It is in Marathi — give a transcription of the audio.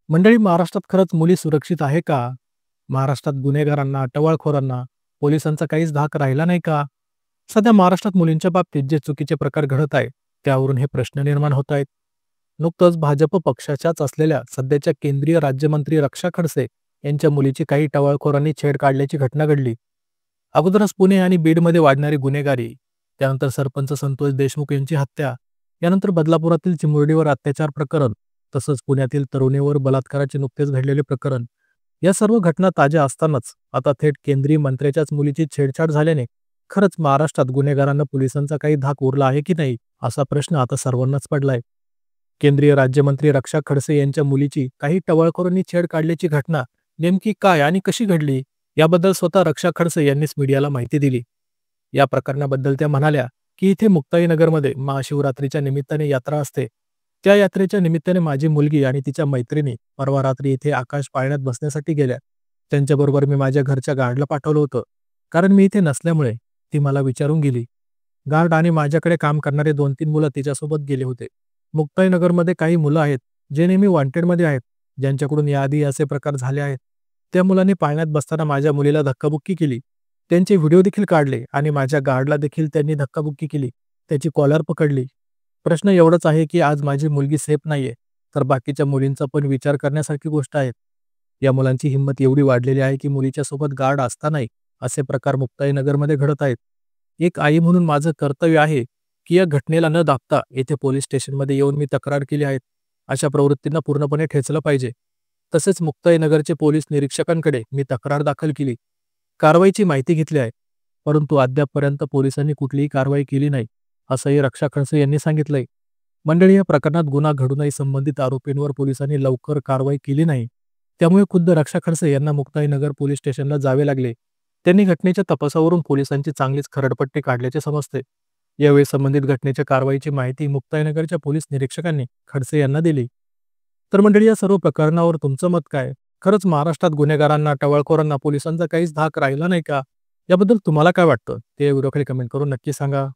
मंडळी, महाराष्ट्रात खरंच मुली सुरक्षित आहे का? महाराष्ट्रात गुन्हेगारांना, टवाळखोरांना पोलिसांचा काहीच धाक राहिला नाही का? सध्या महाराष्ट्रात मुलींच्या बाबतीत जे चुकीचे प्रकार घडत आहेत, त्यावरून हे प्रश्न निर्माण होत आहेत. नुकतंच भाजप पक्षाच्याच असलेल्या सध्याच्या केंद्रीय राज्यमंत्री रक्षा खडसे यांच्या मुलीची काही टवाळखोरांनी छेड काढल्याची घटना घडली. अगोदरच पुणे आणि बीडमध्ये वाढणारी गुन्हेगारी, त्यानंतर सरपंच संतोष देशमुख यांची हत्या, यानंतर बदलापुरातील चिमुरडीवर अत्याचार प्रकरण, तसंच पुण्यातील तरुणीवर बलात्काराचे नुकतेच घडलेले प्रकरण, या सर्व घटना ताज्या असतानाच आता थेट केंद्रीय मंत्र्याच्याच मुलीची छेडछाड झाल्याने खरंच महाराष्ट्रात गुन्हेगारांना पोलिसांचा काही धाक उरला आहे की नाही, असा प्रश्न आता सर्वांनाच पडलाय. केंद्रीय राज्यमंत्री रक्षा खडसे यांच्या मुलीची काही टवाळखोरांनी छेड काढल्याची घटना नेमकी काय आणि कशी घडली, याबद्दल स्वतः रक्षा खडसे यांनीच मीडियाला माहिती दिली. या प्रकरणाबद्दल त्या म्हणाल्या की इथे मुक्ताईनगरमध्ये महाशिवरात्रीच्या निमित्ताने यात्रा असते. त्या यात्रेच्या निमित्ताने माझी मुलगी आणि तिच्या मैत्रिणी परवा रात्री इथे आकाश पाळण्यात बसण्यासाठी गेल्या. त्यांच्याबरोबर मी माझ्या घरच्या गार्डला पाठवलं होतं, कारण मी इथे नसल्यामुळे ती मला विचारून गेली. गार्ड आणि माझ्याकडे काम करणारे 2-3 मुलं तिच्यासोबत गेले होते. मुक्ताईनगरमध्ये काही मुलं आहेत जे नेहमी वॉन्टेडमध्ये आहेत, ज्यांच्याकडून याआधी असे प्रकार झाले आहेत. त्या मुलांनी पाळण्यात बसताना माझ्या मुलीला धक्काबुक्की केली. त्यांचे व्हिडिओ देखील काढले आणि माझ्या गार्डला देखील त्यांनी धक्काबुक्की केली, त्याची कॉलर पकडली. प्रश्न एवढाच आहे की आज माझी मुलगी सेफ नाहीये, तर बाकीच्या मुलींचा पण विचार करण्यासारखी गोष्ट आहे. या मुलांची हिंमत एवढी वाढलेली आहे की मुलीच्या सोबत गार्ड असतानाही असे प्रकार मुक्ताईनगरमध्ये घडत आहेत. एक आई म्हणून माझं कर्तव्य आहे की या घटनेला न दाबता येथे पोलीस स्टेशनमध्ये येऊन मी तक्रार केली आहे. अशा प्रवृत्तींना पूर्णपणे ठेचलं पाहिजे. तसेच मुक्ताईनगरचे पोलीस निरीक्षकांकडे मी तक्रार दाखल केली, कारवाईची माहिती घेतली आहे, परंतु अद्यापपर्यंत पोलिसांनी कुठलीही कारवाई केली नाही, असंही रक्षा खडसे यांनी सांगितलंय. मंडळी, या प्रकरणात गुन्हा घडूनही संबंधित आरोपींवर पोलिसांनी लवकर कारवाई केली नाही. त्यामुळे खुद्द रक्षा खडसे यांना मुक्ताईनगर पोलीस स्टेशनला जावे लागले. त्यांनी घटनेच्या तपासावरून पोलिसांची चांगलीच खरडपट्टी काढल्याचे समजते. यावेळी संबंधित घटनेच्या कारवाईची माहिती मुक्ताईनगरच्या पोलीस निरीक्षकांनी खडसे यांना दिली. तर मंडळी, या सर्व प्रकरणावर तुमचं मत काय? खरंच महाराष्ट्रात गुन्हेगारांना, टवाळखोरांना पोलिसांचा काहीच धाक राहिला नाही का? याबद्दल तुम्हाला काय वाटतं ते व्हिडिओखाली कमेंट करून नक्की सांगा.